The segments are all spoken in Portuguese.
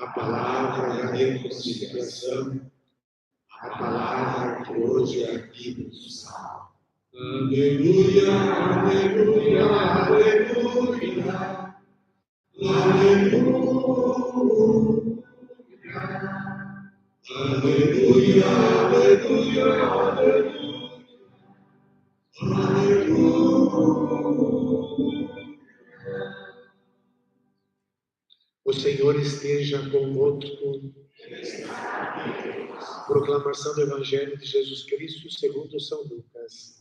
a palavra da reconciliação, a palavra que hoje aqui nos salva. Aleluia, aleluia, aleluia, aleluia. Aleluia, aleluia, aleluia, aleluia. O Senhor esteja convosco. Proclamação do Evangelho de Jesus Cristo segundo São Lucas.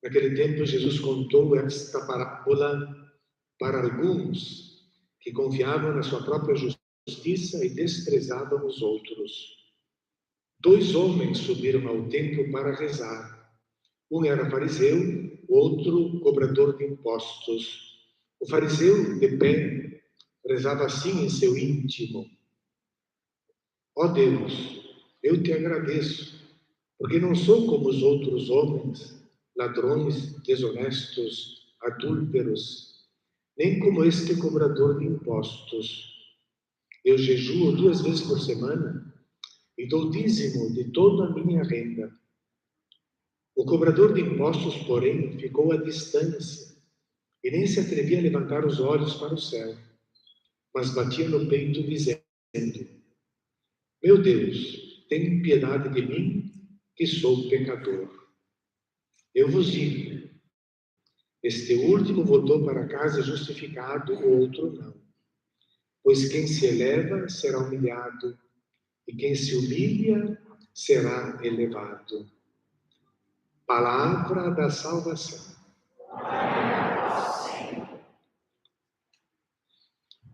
Naquele tempo, Jesus contou esta parábola para alguns que confiavam na sua própria justiça e desprezavam os outros. 2 homens subiram ao templo para rezar. Um era fariseu, o outro cobrador de impostos. O fariseu, de pé, rezava assim em seu íntimo: ó Deus, eu te agradeço, porque não sou como os outros homens, ladrões, desonestos, adúlteros, nem como este cobrador de impostos. Eu jejuo 2 vezes por semana e dou dízimo de toda a minha renda. O cobrador de impostos, porém, ficou à distância e nem se atrevia a levantar os olhos para o céu, mas batia no peito dizendo: meu Deus, tem piedade de mim, que sou pecador. Eu vos digo, este último voltou para casa justificado, o outro não. Pois quem se eleva será humilhado, e quem se humilha será elevado. Palavra da salvação.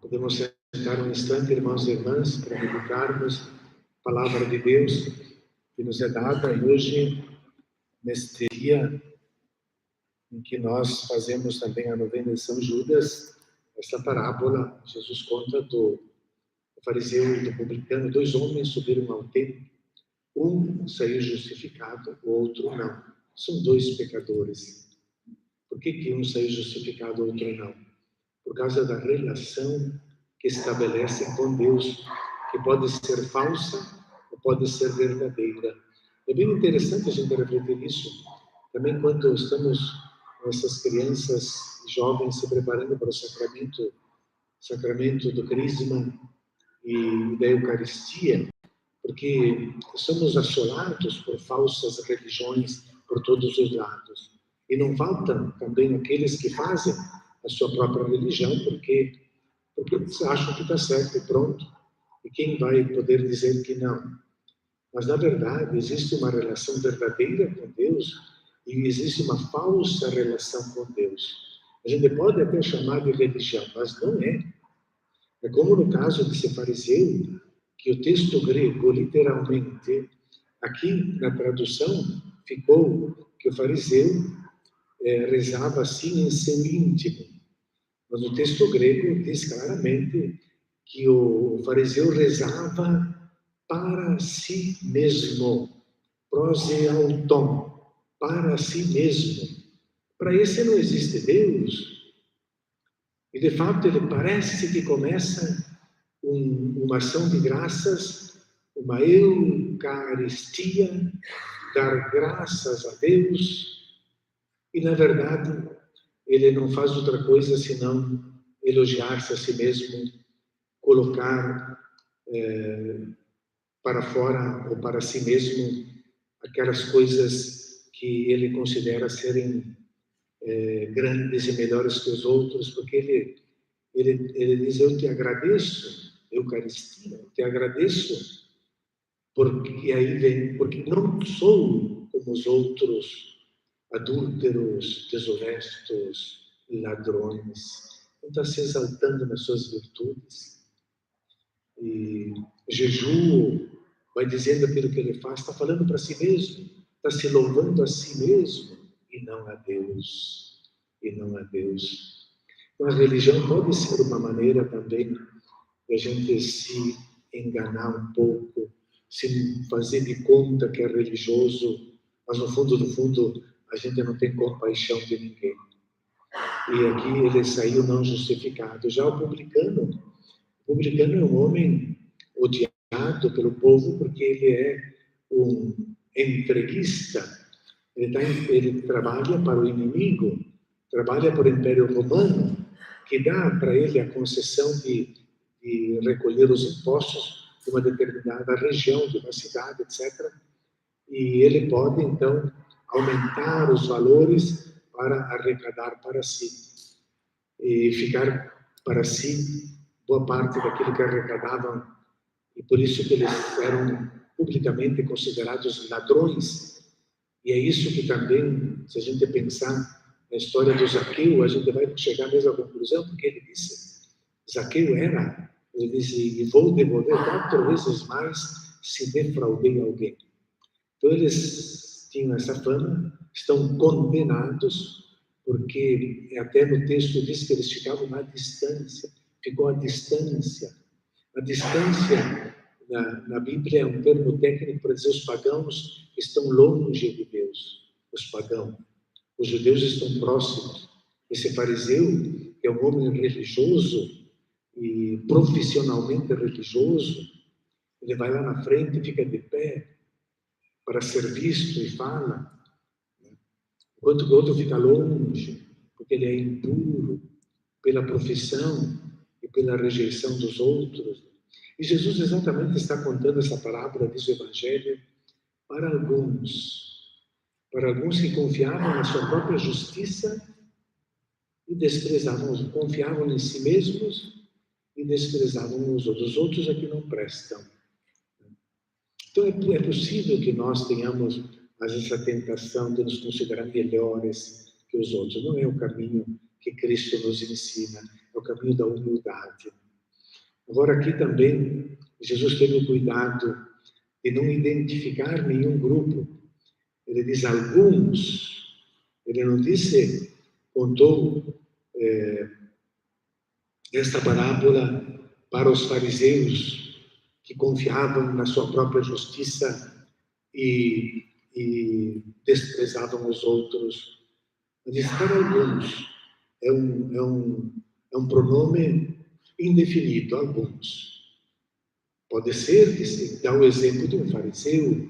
Podemos sentar um instante, irmãos e irmãs, para meditarmos a palavra de Deus que nos é dada hoje, neste dia em que nós fazemos também a novena de São Judas. Esta parábola, Jesus conta do fariseu e do publicano. 2 homens subiram ao templo. Um saiu justificado, o outro não. São 2 pecadores. Por que um saiu justificado, o outro não? Por causa da relação que estabelecem com Deus, que pode ser falsa ou pode ser verdadeira. É bem interessante a gente refletir nisso. Também quando estamos com essas crianças jovens se preparando para o sacramento do Crisma e da Eucaristia, porque somos assolados por falsas religiões por todos os lados. E não faltam também aqueles que fazem a sua própria religião, porque eles acham que está certo e pronto. E quem vai poder dizer que não? Mas, na verdade, existe uma relação verdadeira com Deus e existe uma falsa relação com Deus. A gente pode até chamar de religião, mas não é. É como no caso desse fariseu, que o texto grego, literalmente, aqui na tradução, ficou que o fariseu rezava assim em seu íntimo. Mas o texto grego diz claramente que o fariseu rezava para si mesmo, proseauton, para si mesmo. Para esse não existe Deus. E, de fato, ele parece que começa uma ação de graças, uma Eucaristia, dar graças a Deus, e, na verdade, ele não faz outra coisa senão elogiar-se a si mesmo, colocar para fora ou para si mesmo aquelas coisas que ele considera serem grandes e melhores que os outros, porque ele diz: eu te agradeço, Eucaristia, eu te agradeço, porque aí vem, porque não sou como os outros, adúlteros, desonestos, ladrões. Não está se exaltando nas suas virtudes. E jejuo, vai dizendo aquilo que ele faz, está falando para si mesmo, está se louvando a si mesmo, e não a Deus. E não a Deus. Então, a religião pode ser uma maneira também de a gente se enganar um pouco, se fazer de conta que é religioso, mas no fundo, a gente não tem compaixão de ninguém. e aqui ele saiu não justificado. Já o publicano é um homem odiado pelo povo porque ele é um entreguista. Ele trabalha para o inimigo, trabalha para o Império Romano, que dá para ele a concessão de recolher os impostos de uma determinada região, de uma cidade, etc. E ele pode, então, aumentar os valores para arrecadar para si e ficar para si boa parte daquilo que arrecadavam. E por isso que eles eram publicamente considerados ladrões. E é isso que também, se a gente pensar na história do Zaqueu, a gente vai chegar à mesma conclusão, porque ele disse, Zaqueu ele disse, e vou devolver 4 vezes mais se defraudei alguém. Então eles tinham essa fama, estão condenados, porque até no texto diz que eles ficavam à distância, ficou à distância. A distância na Bíblia é um termo técnico para dizer os pagãos estão longe de Deus, os pagãos. Os judeus estão próximos. Esse fariseu, que é um homem religioso e profissionalmente religioso, ele vai lá na frente e fica de pé para ser visto e fala, enquanto o outro fica longe, porque ele é impuro pela profissão e pela rejeição dos outros. E Jesus exatamente está contando essa parábola, diz o Evangelho, para alguns que confiavam na sua própria justiça e desprezavam, confiavam em si mesmos e desprezavam os outros. Os outros é que não prestam. Então é possível que nós tenhamos essa tentação de nos considerar melhores que os outros. Não é o caminho que Cristo nos ensina, é o caminho da humildade. Agora aqui também, Jesus teve o cuidado de não identificar nenhum grupo. Ele diz alguns, ele não disse, contou esta parábola para os fariseus que confiavam na sua própria justiça e desprezavam os outros. Ele diz para alguns, é um pronome indefinido, alguns. Pode ser que se dá o exemplo de um fariseu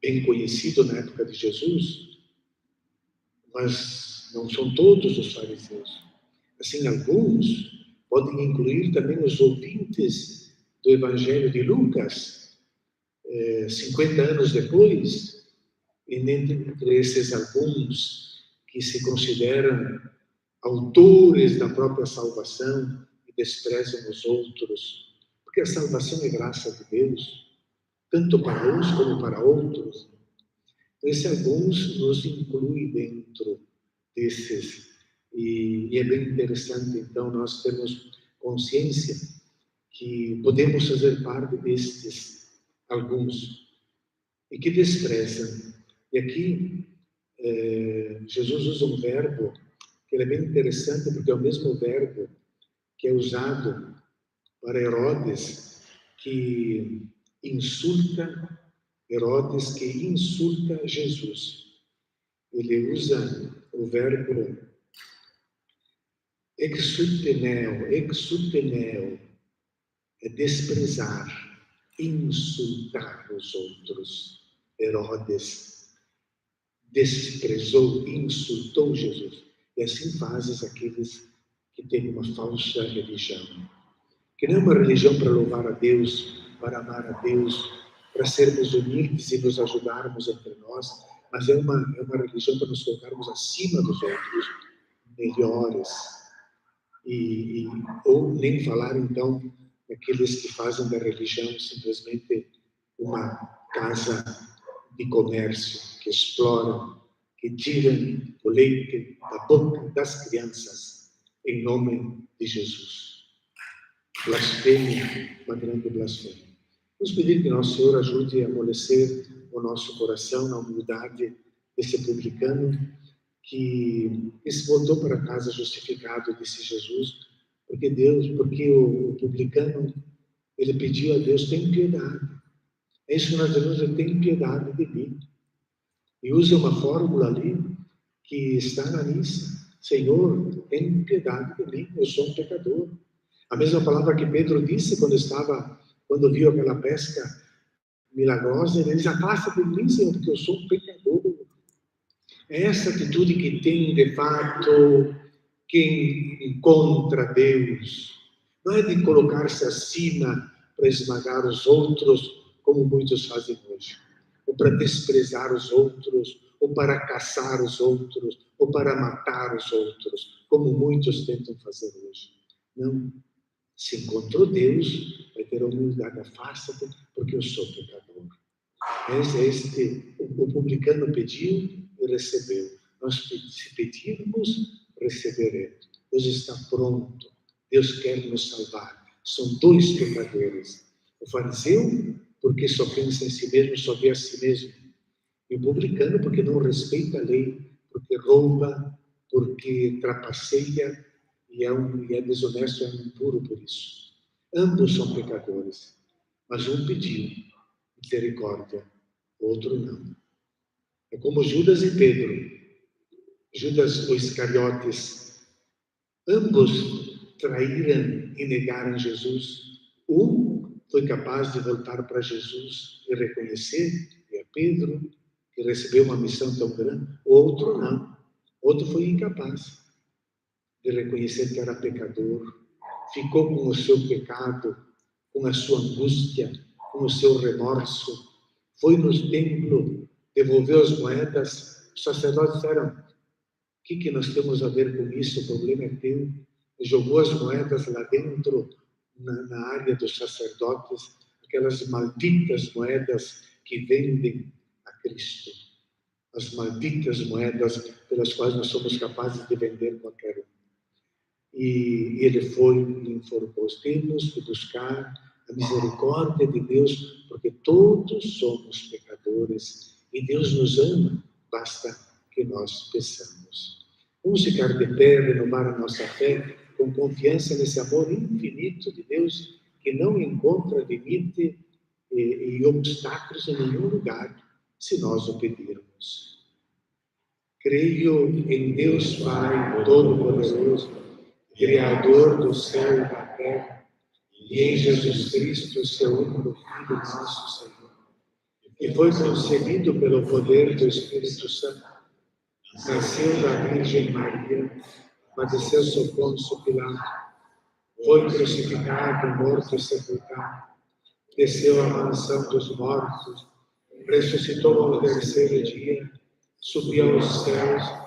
bem conhecido na época de Jesus, mas não são todos os fariseus. Assim, alguns podem incluir também os ouvintes do Evangelho de Lucas, 50 anos depois, e entre esses alguns que se consideram autores da própria salvação e desprezam os outros, porque a salvação é graça de Deus, tanto para uns como para outros. Esse alguns nos inclui dentro desses. E é bem interessante, então, nós termos consciência que podemos fazer parte destes alguns e que desprezam. E aqui, Jesus usa um verbo que é bem interessante, porque é o mesmo verbo que é usado para Herodes, que insulta Jesus. Ele usa o verbo exuteneo, é desprezar, insultar os outros. Herodes desprezou, insultou Jesus. E assim fazem aqueles que têm uma falsa religião. Que não é uma religião para louvar a Deus, para amar a Deus, para sermos humildes e nos ajudarmos entre nós, mas é uma religião para nos colocarmos acima dos outros, melhores. Ou nem falar, então, daqueles que fazem da religião simplesmente uma casa de comércio, que exploram, que tiram o leite da boca das crianças, em nome de Jesus. Blasfêmia, uma grande blasfêmia. Vamos pedir que Nosso Senhor ajude a amolecer o nosso coração na humildade desse publicano que se voltou para casa justificado, disse Jesus, porque o publicano, ele pediu a Deus, tem piedade. É isso que nós devemos, tem piedade de mim. E usa uma fórmula ali que está na missa. Senhor, tem piedade de mim, eu sou um pecador. A mesma palavra que Pedro disse quando viu aquela pesca milagrosa, ele diz, afasta de mim, Senhor, porque eu sou um pecador. É essa atitude que tem, de fato, quem encontra Deus. Não é de colocar-se acima para esmagar os outros, como muitos fazem hoje, ou para desprezar os outros, ou para caçar os outros, ou para matar os outros, como muitos tentam fazer hoje. Não. Se encontrou Deus, vai ter a humildade, afasta-te, porque eu sou pecador. O publicano pediu e recebeu. Nós, se pedirmos, receberemos. Deus está pronto. Deus quer nos salvar. São dois pecadores. O fariseu, porque só pensa em si mesmo, só vê a si mesmo. E o publicano, porque não respeita a lei, porque rouba, porque trapaceia e é desonesto, é impuro por isso. Ambos são pecadores, mas um pediu misericórdia, o outro não. É como Judas e Pedro. Judas, o Iscariotes, ambos traíram e negaram Jesus. Um foi capaz de voltar para Jesus e reconhecer, e é Pedro, que recebeu uma missão tão grande. O outro não. O outro foi incapaz de reconhecer que era pecador. Ficou com o seu pecado, com a sua angústia, com o seu remorso. Foi no templo, devolveu as moedas. Os sacerdotes disseram, o que nós temos a ver com isso? O problema é teu. Jogou as moedas lá dentro, na área dos sacerdotes, aquelas malditas moedas que vendem a Cristo. As malditas moedas pelas quais nós somos capazes de vender qualquer um. E ele foi e informou, temos que buscar a misericórdia de Deus, porque todos somos pecadores e Deus nos ama, basta que nós peçamos. Vamos ficar de pé, renovar a nossa fé, com confiança nesse amor infinito de Deus, que não encontra limite e obstáculos em nenhum lugar, se nós o pedirmos. Creio em Deus Pai Todo-Poderoso, Criador do céu e da terra, e em Jesus Cristo, seu único Filho, nosso Senhor, que foi concebido pelo poder do Espírito Santo, nasceu da Virgem Maria, padeceu sob Pôncio Pilato, foi crucificado, morto e sepultado, desceu à mansão dos mortos, ressuscitou ao terceiro dia, subiu aos céus,